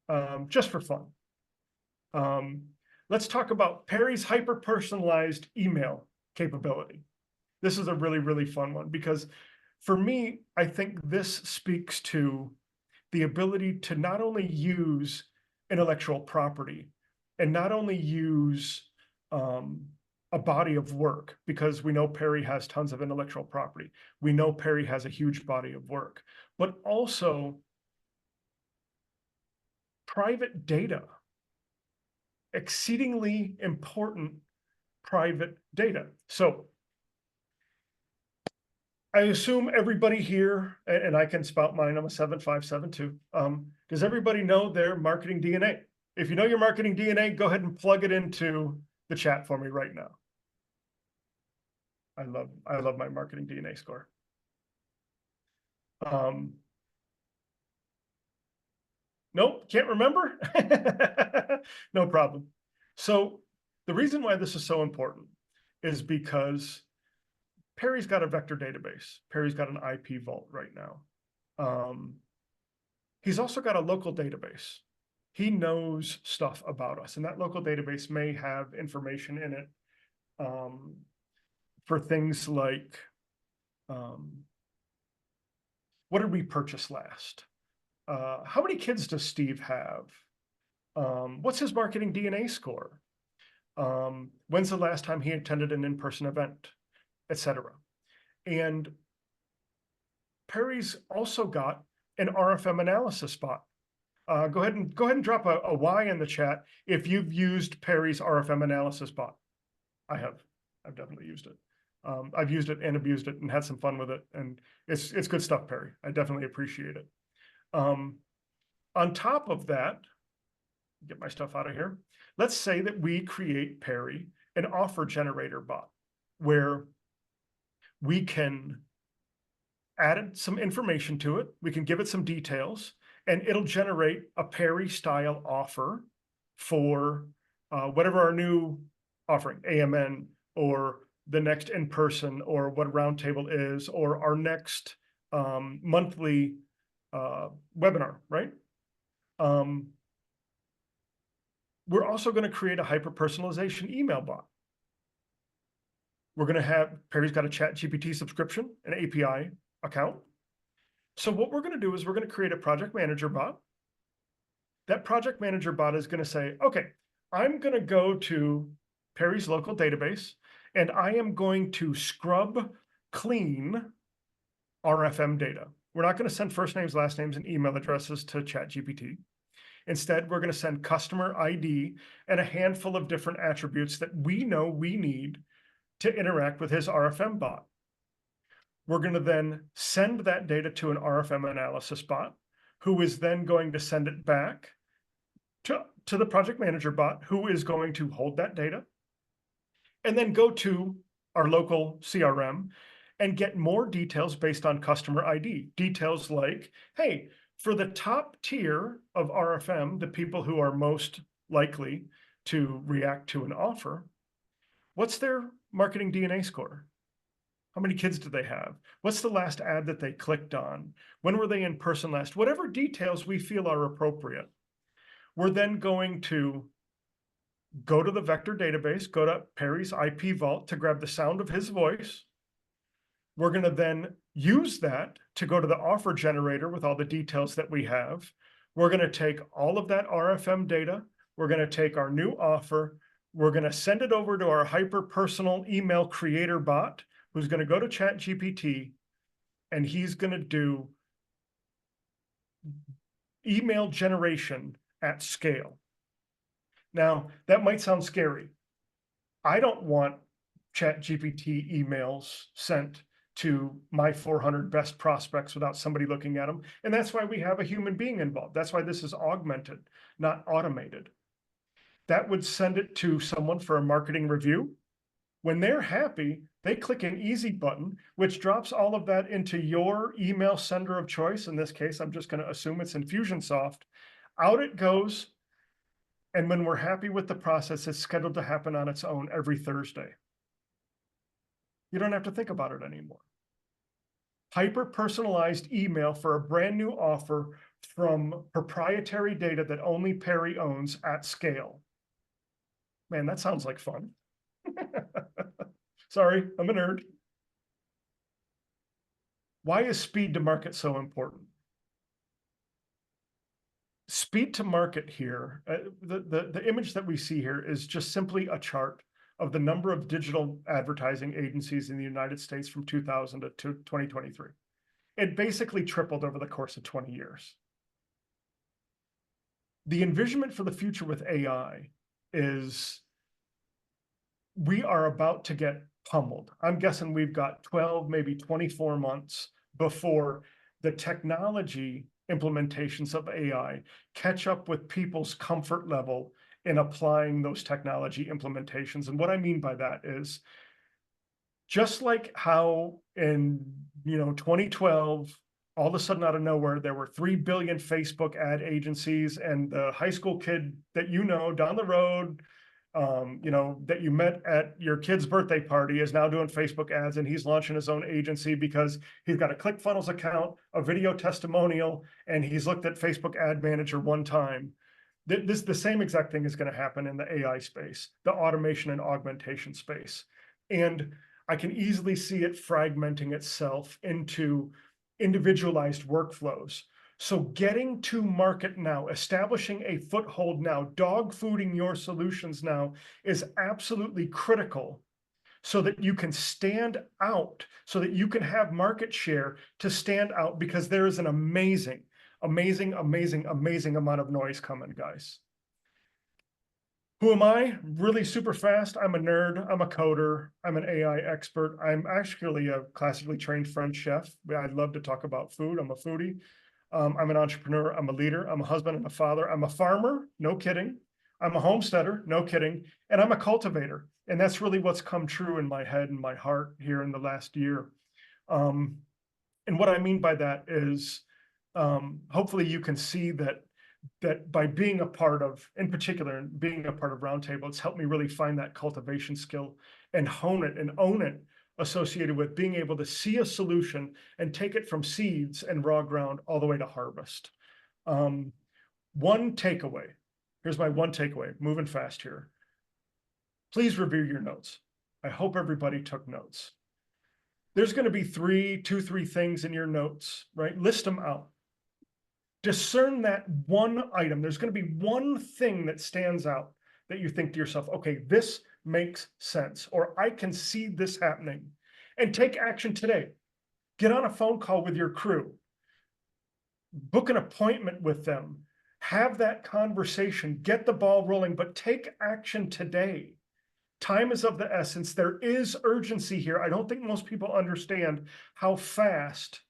Speaker 2: one, just for fun. Let's talk about Perry's hyper-personalized email capability. This is a really, really fun one, because for me, I think this speaks to the ability to not only use intellectual property and not only use a body of work, because we know Perry has tons of intellectual property. We know Perry has a huge body of work, but also private data, exceedingly important private data. So I assume everybody here, and I can spout mine, I'm a 7572. Does everybody know their marketing DNA? If you know your marketing DNA, go ahead and plug it into the chat for me right now. I love my marketing DNA score. Nope, can't remember? No problem. So the reason why this is so important is because Perry's got a vector database. Perry's got an IP vault right now. He's also got a local database. He knows stuff about us, and that local database may have information in it for things like, what did we purchase last? How many kids does Steve have? What's his marketing DNA score? When's the last time he attended an in-person event, etc. And Perry's also got an RFM analysis bot. Go ahead and drop a Y in the chat if you've used Perry's RFM analysis bot. I have. I've definitely used it. I've used it and abused it and had some fun with it, and it's good stuff, Perry. I definitely appreciate it. On top of that, get my stuff out of here. Let's say that we create Perry an offer generator bot, where we can add some information to it. We can give it some details, and it'll generate a Perry style offer for whatever our new offering, AMN, or the next in-person, or what Roundtable is, or our next monthly webinar, right? We're also going to create a hyper-personalization email bot. We're going to have, Perry's got a ChatGPT subscription, an API account. So what we're going to do is we're going to create a project manager bot. That project manager bot is going to say, okay, I'm going to go to Perry's local database, and I am going to scrub clean RFM data. We're not going to send first names, last names, and email addresses to ChatGPT. Instead, we're going to send customer ID and a handful of different attributes that we know we need to interact with his RFM bot. We're going to then send that data to an RFM analysis bot, who is then going to send it back to the project manager bot, who is going to hold that data and then go to our local CRM and get more details based on customer ID. Details like, hey, for the top tier of RFM, the people who are most likely to react to an offer, what's their marketing DNA score? How many kids do they have? What's the last ad that they clicked on? When were they in person last? Whatever details we feel are appropriate. We're then going to go to the vector database, go to Perry's IP vault to grab the sound of his voice. We're going to then use that to go to the offer generator with all the details that we have. We're going to take all of that RFM data. We're going to take our new offer. We're going to send it over to our hyper-personal email creator bot, who's going to go to ChatGPT, and he's going to do email generation at scale. Now, that might sound scary. I don't want ChatGPT emails sent to my 400 best prospects without somebody looking at them. And that's why we have a human being involved. That's why this is augmented, not automated. That would send it to someone for a marketing review. When they're happy, they click an easy button, which drops all of that into your email sender of choice. In this case, I'm just going to assume it's Infusionsoft. Out it goes. And when we're happy with the process, it's scheduled to happen on its own every Thursday. You don't have to think about it anymore. Hyper-personalized email for a brand new offer from proprietary data that only Perry owns at scale. Man, that sounds like fun. Sorry, I'm a nerd. Why is speed to market so important? Speed to market here, the image that we see here is just simply a chart of the number of digital advertising agencies in the United States from 2000 to 2023. It basically tripled over the course of 20 years. The envisionment for the future with AI is we are about to get pummeled. I'm guessing we've got 12, maybe 24 months before the technology implementations of AI catch up with people's comfort level in applying those technology implementations. And what I mean by that is just like how in 2012, all of a sudden out of nowhere, there were 3 billion Facebook ad agencies, and the high school kid that down the road, that you met at your kid's birthday party is now doing Facebook ads, and he's launching his own agency because he's got a ClickFunnels account, a video testimonial, and he's looked at Facebook Ad Manager one time. The same exact thing is going to happen in the AI space, the automation and augmentation space. And I can easily see it fragmenting itself into individualized workflows. So getting to market now, establishing a foothold now, dog fooding your solutions now is absolutely critical so that you can stand out, so that you can have market share to stand out, because there is an amazing amount of noise coming, guys. Who am I? Really super fast. I'm a nerd. I'm a coder. I'm an AI expert. I'm actually a classically trained French chef. I love to talk about food. I'm a foodie. I'm an entrepreneur. I'm a leader. I'm a husband and a father. I'm a farmer. No kidding. I'm a homesteader. No kidding. And I'm a cultivator. And that's really what's come true in my head and my heart here in the last year. And what I mean by that is, hopefully you can see that by being a part of, in particular, being a part of Roundtable, it's helped me really find that cultivation skill and hone it and own it, associated with being able to see a solution and take it from seeds and raw ground all the way to harvest. One takeaway. Here's my one takeaway, moving fast here. Please review your notes. I hope everybody took notes. There's going to be two, three things in your notes, right? List them out. Discern that one item. There's going to be one thing that stands out that you think to yourself, okay, this makes sense, or I can see this happening, and take action today. Get on a phone call with your crew, book an appointment with them, have that conversation, get the ball rolling, but take action today. time is of the essence. There is urgency here. I don't think most people understand how fast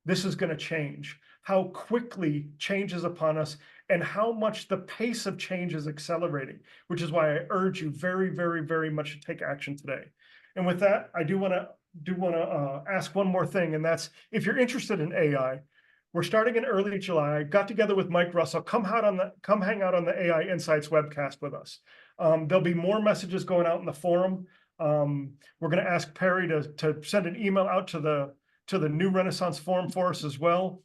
Speaker 2: this is going to change, how quickly change is upon us, and how much the pace of change is accelerating, which is why I urge you very, very, very much to take action today. And with that, I do want to ask one more thing, and that's if you're interested in AI, we're starting in early July. I got together with Mike Russell. Come hang out on the AI Insights webcast with us. There'll be more messages going out in the forum. We're going to ask Perry to send an email out to the New Renaissance Forum for us as well.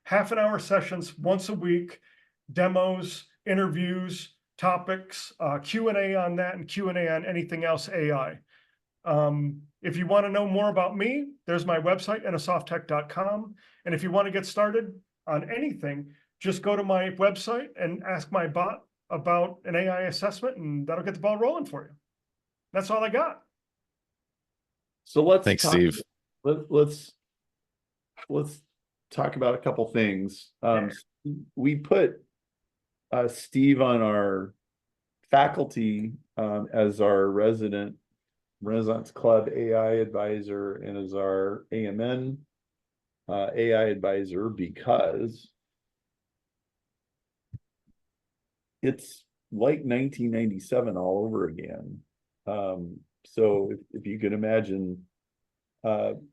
Speaker 2: Half-an-hour sessions once a week, demos, interviews, topics, Q&A on that, and Q&A on anything else AI. If you want to know more about me, there's my website, nsofttech.com. And if you want to get started on anything, just go to my website and ask my bot about an AI assessment, and that'll get the ball rolling for you. That's all I got.
Speaker 1: So
Speaker 3: Thanks, Steve.
Speaker 1: Let's talk about a couple things. We put Steve on our faculty as our resident Renaissance Club AI advisor and as our AMN AI advisor because it's like 1997 all over again. So if you could imagine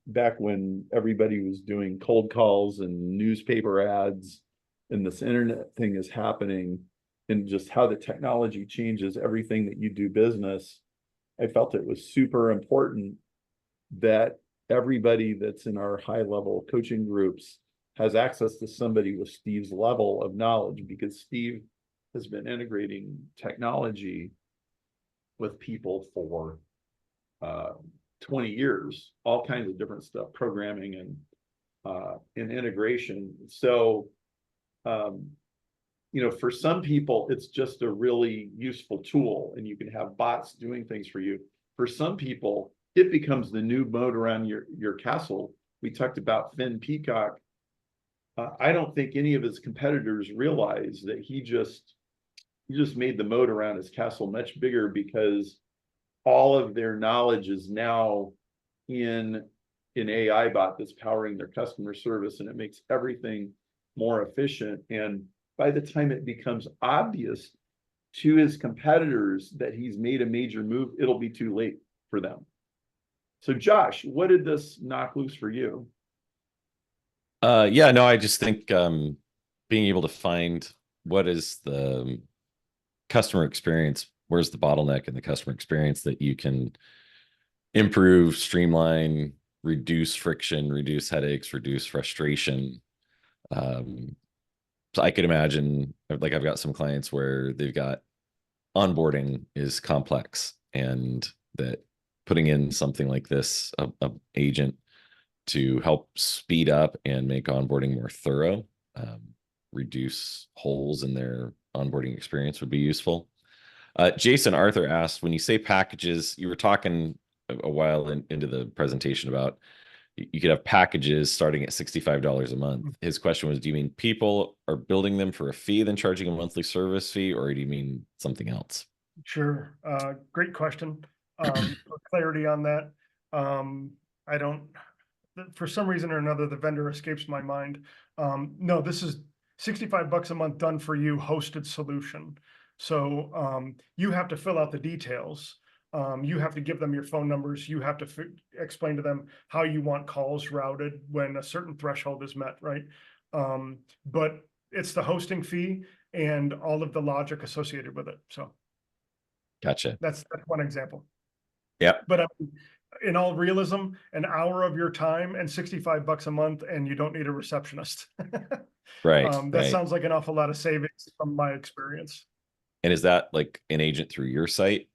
Speaker 1: back when everybody was doing cold calls and newspaper ads and this internet thing is happening and just how the technology changes everything that you do business, I felt it was super important that everybody that's in our high level coaching groups has access to somebody with Steve's level of knowledge, because Steve has been integrating technology with people for 20 years, all kinds of different stuff, programming and integration. So, for some people, it's just a really useful tool and you can have bots doing things for you. For some people, it becomes the new mode around your castle. We talked about Finn Peacock. I don't think any of his competitors realize that he just made the moat around his castle much bigger, because all of their knowledge is now in an AI bot that's powering their customer service, and it makes everything more efficient. And by the time it becomes obvious to his competitors that he's made a major move, it'll be too late for them. So Josh, what did this knock loose for you?
Speaker 3: I just think being able to find what is the customer experience, where's the bottleneck in the customer experience that you can improve, streamline, reduce friction, reduce headaches, reduce frustration. So I could imagine, like, I've got some clients where they've got onboarding is complex, and that putting in something like this, a agent to help speed up and make onboarding more thorough, reduce holes in their onboarding experience would be useful. Jason Arthur asked, when you say packages, you were talking a while into the presentation about you could have packages starting at $65 a month. His question was, do you mean people are building them for a fee, then charging a monthly service fee, or do you mean something else?
Speaker 2: Sure. Great question. For clarity on that, I don't, for some reason or another, the vendor escapes my mind. No, this is $65 a month done for you, hosted solution. So you have to fill out the details. You have to give them your phone numbers. You have to explain to them how you want calls routed when a certain threshold is met, right? But it's the hosting fee and all of the logic associated with it. So
Speaker 3: gotcha.
Speaker 2: That's one example.
Speaker 3: Yeah.
Speaker 2: But in all realism, an hour of your time and $65 a month, and you don't need a receptionist.
Speaker 3: Right.
Speaker 2: That sounds like an awful lot of savings from my experience.
Speaker 3: And is that like an agent through your site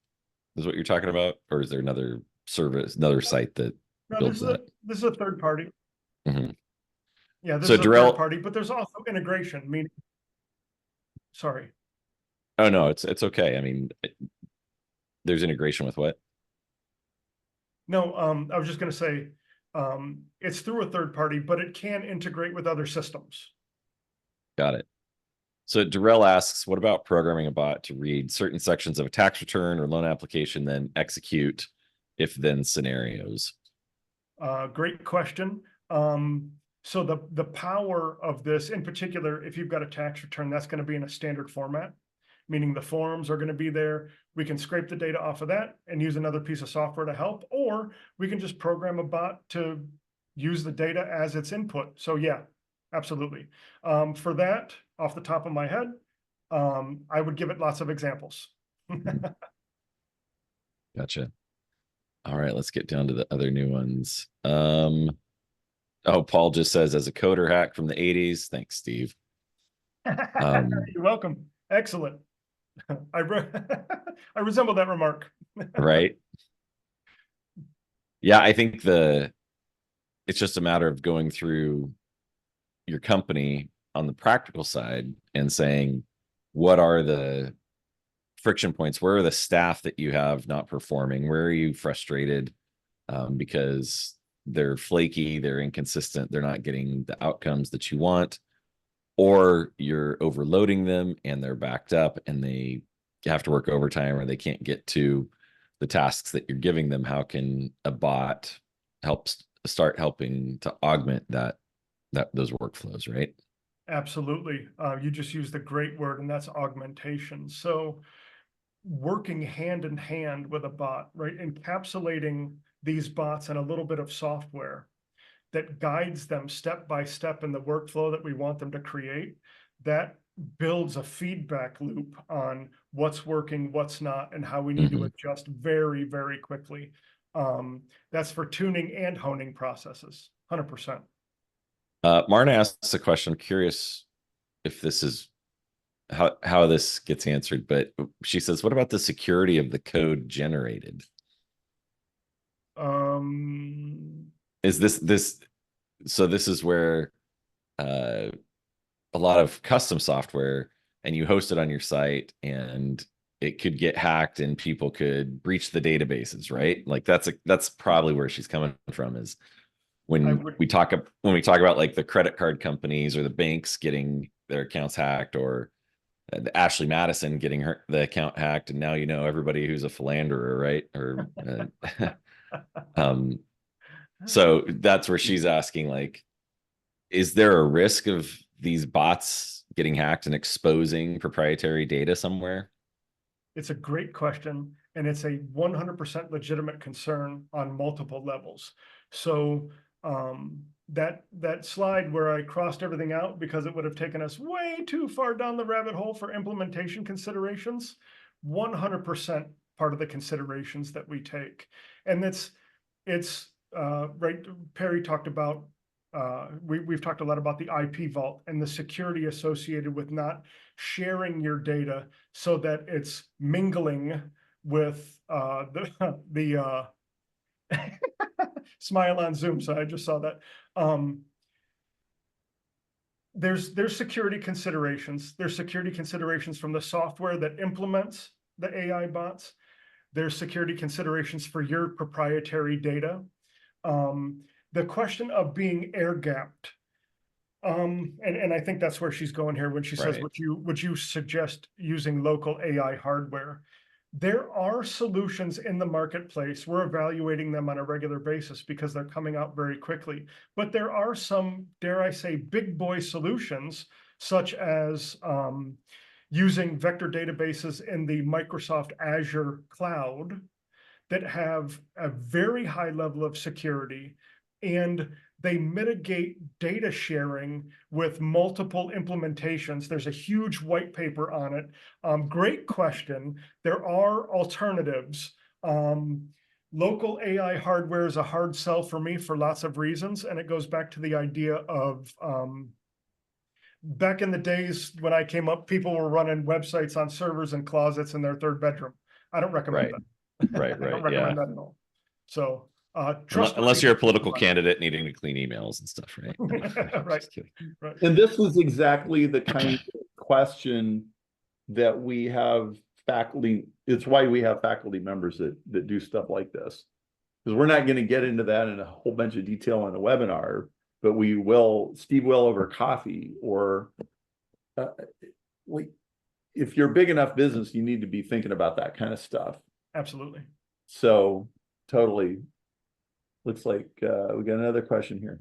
Speaker 3: is what you're talking about? Or is there another service, another site that builds that?
Speaker 2: This is a third party.
Speaker 3: Mm-hmm.
Speaker 2: Yeah, this is a third party, but there's also integration. Meaning, sorry.
Speaker 3: Oh no, it's okay. I mean, there's integration with what?
Speaker 2: No, I was just going to say it's through a third party, but it can integrate with other systems.
Speaker 3: Got it. So Darrell asks, what about programming a bot to read certain sections of a tax return or loan application, then execute if-then scenarios?
Speaker 2: Great question. So the power of this, in particular, if you've got a tax return, that's going to be in a standard format, meaning the forms are going to be there. We can scrape the data off of that and use another piece of software to help, or we can just program a bot to use the data as its input. So yeah, absolutely. For that, off the top of my head, I would give it lots of examples.
Speaker 3: Gotcha. All right, let's get down to the other new ones. Oh, Paul just says, as a coder hack from the 80s. Thanks, Steve.
Speaker 2: You're welcome. Excellent. I resemble that remark.
Speaker 3: Right. Yeah, I think it's just a matter of going through your company on the practical side and saying, what are the friction points? Where are the staff that you have not performing? Where are you frustrated because they're flaky, they're inconsistent, they're not getting the outcomes that you want, or you're overloading them and they're backed up and they have to work overtime or they can't get to the tasks that you're giving them. How can a bot start helping to augment those workflows, right?
Speaker 2: Absolutely. You just used a great word, and that's augmentation. So working hand in hand with a bot, right? Encapsulating these bots in a little bit of software that guides them step by step in the workflow that we want them to create. That builds a feedback loop on what's working, what's not, and how we need to adjust very, very quickly. That's for tuning and honing processes, 100%.
Speaker 3: Marna asks a question. I'm curious if this is how this gets answered, but she says, what about the security of the code generated? Is this so this is where a lot of custom software, and you host it on your site and it could get hacked and people could breach the databases, right? Like that's probably where she's coming from, is when we talk about like the credit card companies or the banks getting their accounts hacked, or Ashley Madison getting the account hacked, and now everybody who's a philanderer, right? Or so that's where she's asking, like, is there a risk of these bots getting hacked and exposing proprietary data somewhere?
Speaker 2: It's a great question, and it's a 100% legitimate concern on multiple levels. So that slide where I crossed everything out because it would have taken us way too far down the rabbit hole for implementation considerations, 100% part of the considerations that we take. And it's right, Perry talked about, we've talked a lot about the IP vault and the security associated with not sharing your data so that it's mingling with the smile on Zoom. So I just saw that. There's security considerations. There's security considerations from the software that implements the AI bots. There's security considerations for your proprietary data. The question of being air gapped. And I think that's where she's going here when she says, would you suggest using local AI hardware? There are solutions in the marketplace. We're evaluating them on a regular basis because they're coming out very quickly. But there are some, dare I say, big boy solutions, such as using vector databases in the Microsoft Azure cloud that have a very high level of security, and they mitigate data sharing with multiple implementations. There's a huge white paper on it. Great question. There are alternatives. Local AI hardware is a hard sell for me for lots of reasons, and it goes back to the idea of back in the days when I came up, people were running websites on servers and closets in their third bedroom. I don't recommend that.
Speaker 3: Right.
Speaker 2: I don't recommend that at all. So
Speaker 3: unless you're a political candidate needing to clean emails and stuff, right?
Speaker 2: Right.
Speaker 1: And this is exactly the kind of question that we have faculty. It's why we have faculty members that do stuff like this, because we're not going to get into that in a whole bunch of detail on a webinar, but Steve will over coffee, or if you're a big enough business, you need to be thinking about that kind of stuff.
Speaker 2: Absolutely.
Speaker 1: So totally. Looks like we got another question here.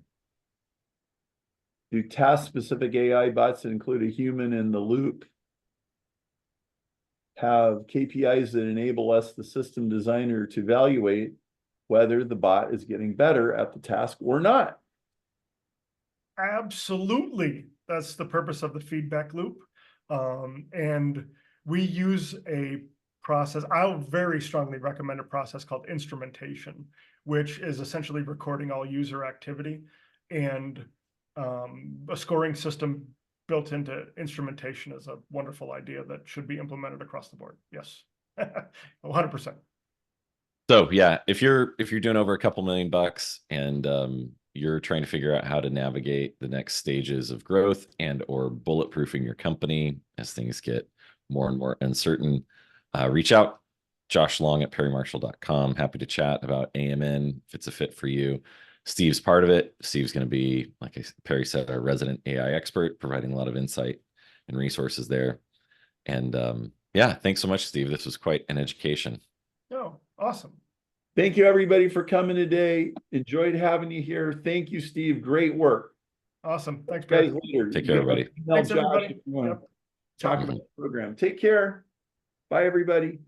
Speaker 1: Do task-specific AI bots that include a human in the loop have KPIs that enable us, the system designer, to evaluate whether the bot is getting better at the task or not?
Speaker 2: Absolutely. That's the purpose of the feedback loop. And we use a process. I'll very strongly recommend a process called instrumentation, which is essentially recording all user activity, and a scoring system built into instrumentation is a wonderful idea that should be implemented across the board. Yes, 100%.
Speaker 3: So yeah, if you're doing over a couple $1,000,000 and you're trying to figure out how to navigate the next stages of growth and or bulletproofing your company as things get more and more uncertain, reach out. Josh Long at perrymarshall.com. Happy to chat about AMN if it's a fit for you. Steve's part of it. Steve's going to be, like Perry said, our resident AI expert, providing a lot of insight and resources there. And yeah, thanks so much, Steve. This was quite an education.
Speaker 2: Oh, awesome.
Speaker 1: Thank you, everybody, for coming today. Enjoyed having you here. Thank you, Steve. Great work.
Speaker 2: Awesome. Thanks,
Speaker 1: Guys,
Speaker 2: Perry.
Speaker 1: later.
Speaker 3: Take care, everybody.
Speaker 1: Email
Speaker 2: Thanks,
Speaker 1: Josh
Speaker 2: everybody.
Speaker 1: if you want to
Speaker 2: Yep.
Speaker 1: talk about the program. Take care. Bye, everybody.